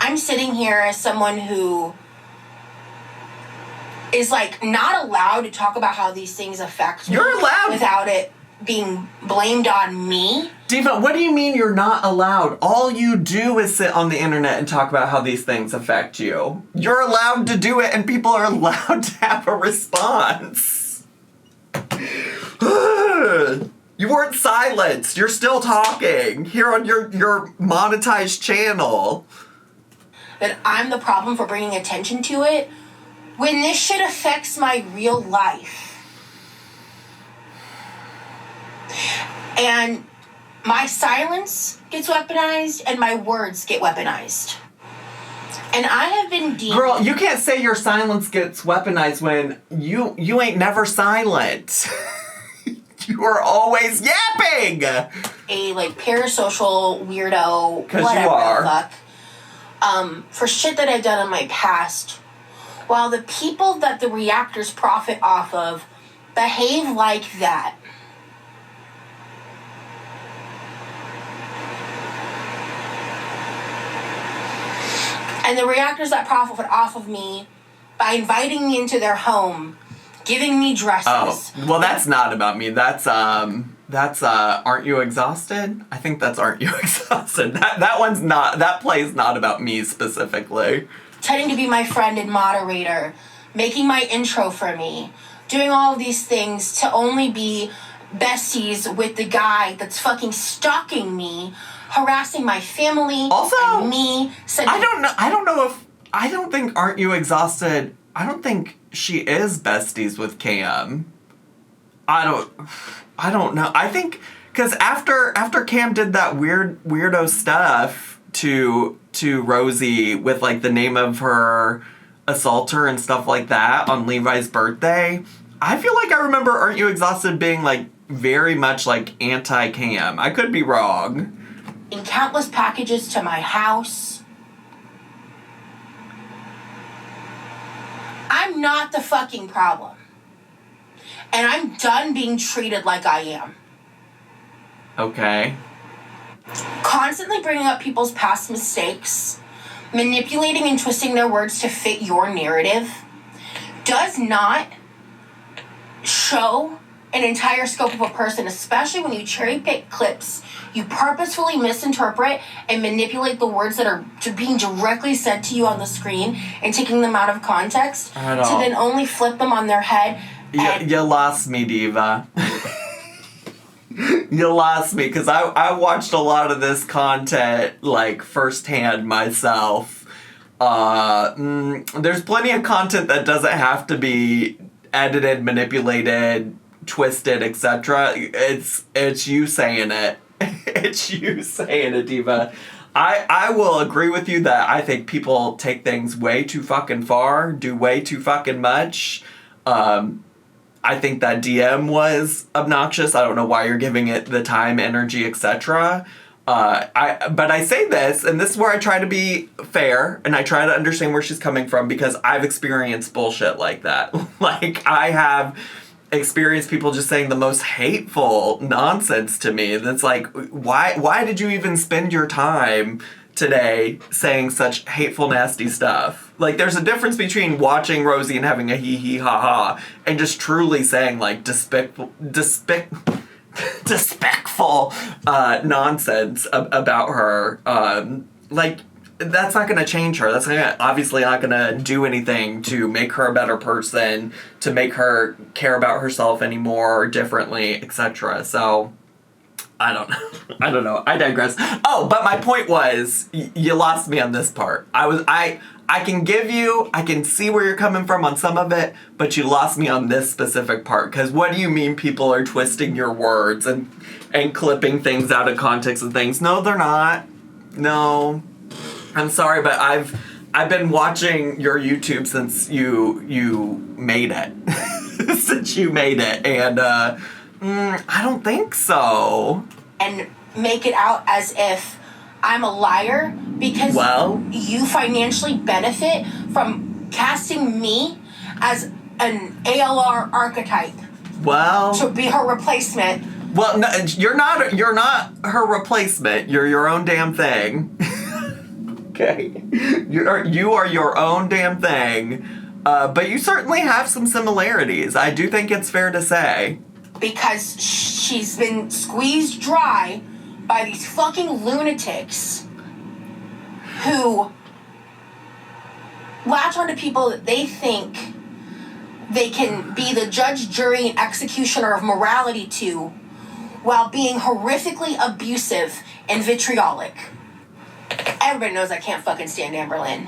I'm sitting here as someone who is, like, not allowed to talk about how these things affect me. You're allowed. Without it being blamed on me. Diva, what do you mean you're not allowed? All you do is sit on the internet and talk about how these things affect you. You're allowed to do it and people are allowed to have a response. You weren't silenced. You're still talking here on your monetized channel. That I'm the problem for bringing attention to it when this shit affects my real life. And my silence gets weaponized and my words get weaponized. And I have been deemed... Girl, you can't say your silence gets weaponized when you ain't never silent. You are always yapping! A, like, parasocial weirdo, 'Cause whatever you are. the fuck. For shit that I've done in my past, while the people that the reactors profit off of behave like that. And the reactors that profit off of me by inviting me into their home, giving me dresses. Oh, well, that's not about me. That's Aren't You Exhausted? I think that's Aren't You Exhausted. That play's not about me specifically. Pretending to be my friend and moderator, making my intro for me, doing all of these things to only be besties with the guy that's fucking stalking me, harassing my family, also, and me. I don't think Aren't You Exhausted, I don't think she is besties with Cam. I don't know. I think, because after Cam did that weirdo stuff to Rosie with, like, the name of her assaulter and stuff like that on Levi's birthday, I feel like I remember Aren't You Exhausted being, like, very much, like, anti-Cam. I could be wrong. In countless packages to my house. I'm not the fucking problem. And I'm done being treated like I am. Okay. Constantly bringing up people's past mistakes, manipulating and twisting their words to fit your narrative, does not show an entire scope of a person, especially when you cherry pick clips. You purposefully misinterpret and manipulate the words that are being directly said to you on the screen and taking them out of context to then only flip them on their head. You lost me, Diva. You lost me, because I watched a lot of this content, like, firsthand myself. There's plenty of content that doesn't have to be edited, manipulated, twisted, etc. It's you saying it. It's you saying it, Diva. I will agree with you that I think people take things way too fucking far, do way too fucking much. I think that DM was obnoxious. I don't know why you're giving it the time, energy, etc. But I say this, and this is where I try to be fair, and I try to understand where she's coming from, because I've experienced bullshit like that. Like, I have experienced people just saying the most hateful nonsense to me. That's like, why did you even spend your time today saying such hateful, nasty stuff? Like, there's a difference between watching Rosie and having a hee ha ha and just truly saying like despicable nonsense about her. Like, that's not going to change her. That's obviously not going to do anything to make her a better person, to make her care about herself anymore, differently, etc. So, I don't know. I digress. Oh, but my point was, you lost me on this part. I can see where you're coming from on some of it, but you lost me on this specific part. Because what do you mean people are twisting your words and clipping things out of context and things? No, they're not. No. I'm sorry, but I've been watching your YouTube since you made it. Since you made it. And I don't think so. And make it out as if I'm a liar because you financially benefit from casting me as an ALR archetype. Well, to be her replacement. Well, no, you're not her replacement. You're your own damn thing. Okay. You are your own damn thing. But you certainly have some similarities. I do think it's fair to say. Because she's been squeezed dry by these fucking lunatics who latch onto people that they think they can be the judge, jury, and executioner of morality to while being horrifically abusive and vitriolic. Everybody knows I can't fucking stand Amber Lynn.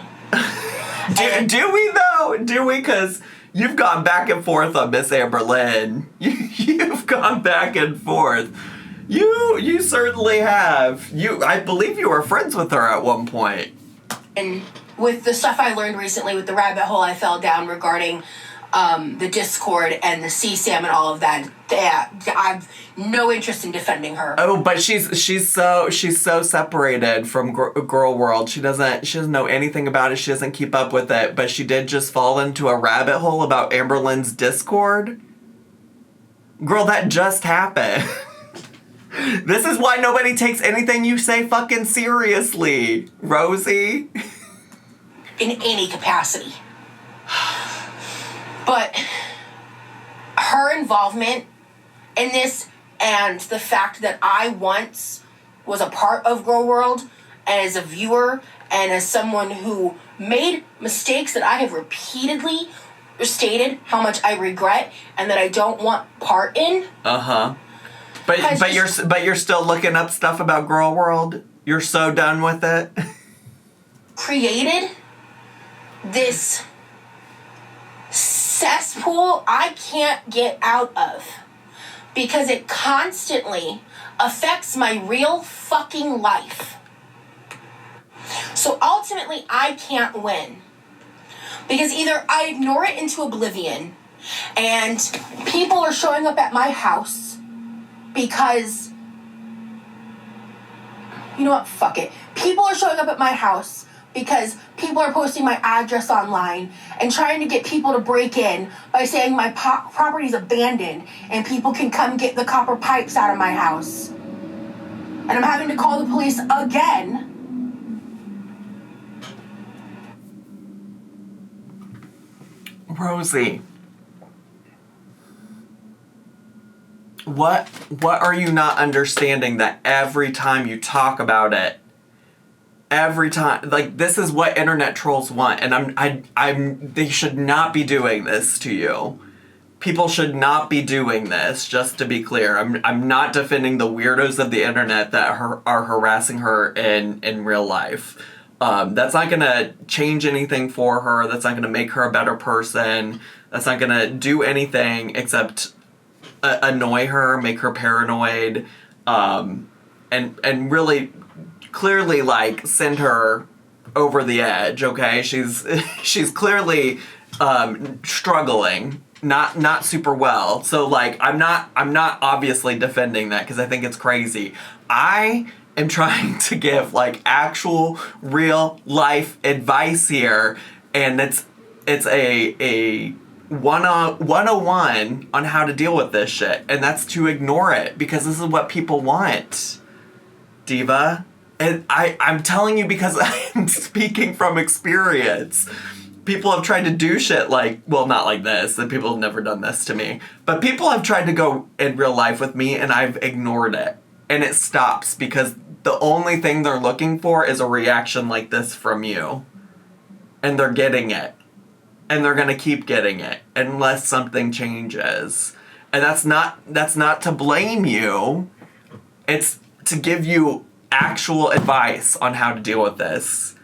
Do we, though? Do we? Because you've gone back and forth on Miss Amber Lynn. You've gone back and forth. You certainly have. I believe you were friends with her at one point. And with the stuff I learned recently, with the rabbit hole I fell down regarding the Discord and the CSAM and all of that, I've no interest in defending her. Oh, but she's so separated from girl world. She doesn't know anything about it. She doesn't keep up with it. But she did just fall into a rabbit hole about Amber Lynn's Discord. Girl, that just happened. This is why nobody takes anything you say fucking seriously, Rosie. In any capacity. But her involvement in this and the fact that I once was a part of Girl World and as a viewer and as someone who made mistakes that I have repeatedly stated how much I regret and that I don't want part in. Uh-huh. But you're still looking up stuff about Girl World? You're so done with it? Created this cesspool I can't get out of because it constantly affects my real fucking life. So ultimately, I can't win. Because either I ignore it into oblivion and people are showing up at my house because, you know what, fuck it. People are showing up at my house because people are posting my address online and trying to get people to break in by saying my property's abandoned and people can come get the copper pipes out of my house. And I'm having to call the police again. Rosie, what are you not understanding that every time you talk about it, every time, like, this is what internet trolls want, and they should not be doing this to you. People should not be doing this, just to be clear. I'm not defending the weirdos of the internet that are harassing her in real life. That's not gonna change anything for her. That's not gonna make her a better person. That's not gonna do anything except annoy her, make her paranoid, and really clearly, like, send her over the edge. Okay, she's clearly struggling, not super well. So, like, I'm not obviously defending that because I think it's crazy. I am trying to give, like, actual real life advice here, and it's a 101 on how to deal with this shit, and that's to ignore it because this is what people want, diva. And I'm telling you because I'm speaking from experience. People have tried to do shit like, well, not like this, and people have never done this to me, but people have tried to go in real life with me, and I've ignored it. And it stops because the only thing they're looking for is a reaction like this from you. And they're getting it. And they're gonna keep getting it unless something changes. And that's not to blame you. It's to give you actual advice on how to deal with this.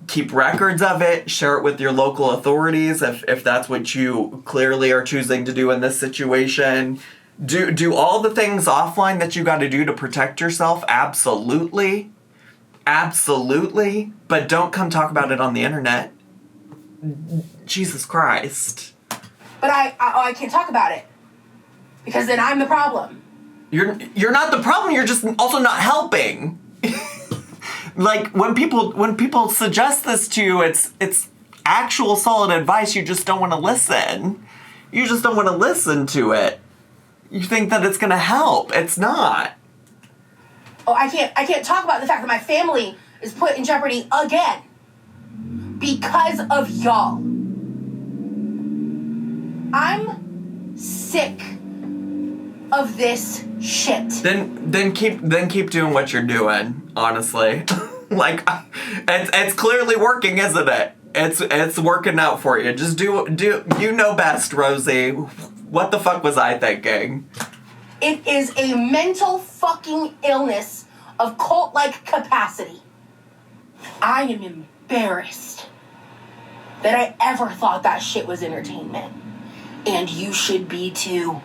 Keep records of it, share it with your local authorities if that's what you clearly are choosing to do in this situation. Do all the things offline that you got to do to protect yourself, absolutely. Absolutely. But don't come talk about it on the internet. Jesus Christ. But I can't talk about it. Because then I'm the problem. You're not the problem, you're just also not helping. Like when people suggest this to you, it's actual solid advice, you just don't want to listen. You just don't want to listen to it. You think that it's gonna help. It's not. Oh, I can't talk about the fact that my family is put in jeopardy again. Because of y'all. I'm sick of this shit. Then keep doing what you're doing, honestly. Like it's clearly working, isn't it? It's working out for you. Just do you know best, Rosie. What the fuck was I thinking? It is a mental fucking illness of cult-like capacity. I am embarrassed that I ever thought that shit was entertainment. And you should be too.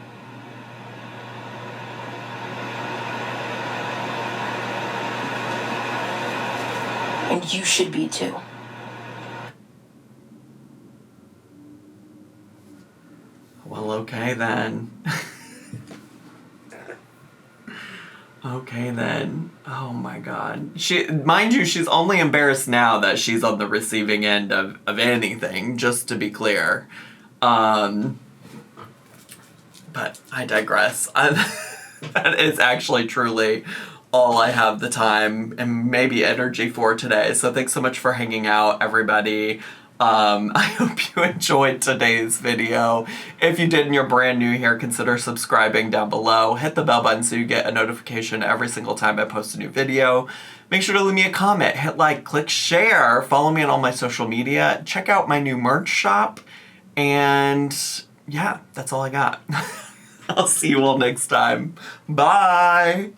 And you should be too. Well, okay then. Okay then. Oh my god. Mind you, she's only embarrassed now that she's on the receiving end of anything, just to be clear. But I digress. That is actually truly all I have the time and maybe energy for today. So thanks so much for hanging out, everybody. I hope you enjoyed today's video. If you did and you're brand new here, consider subscribing down below. Hit the bell button so you get a notification every single time I post a new video. Make sure to leave me a comment, hit like, click share, follow me on all my social media, check out my new merch shop, and yeah, that's all I got. I'll see you all next time. Bye!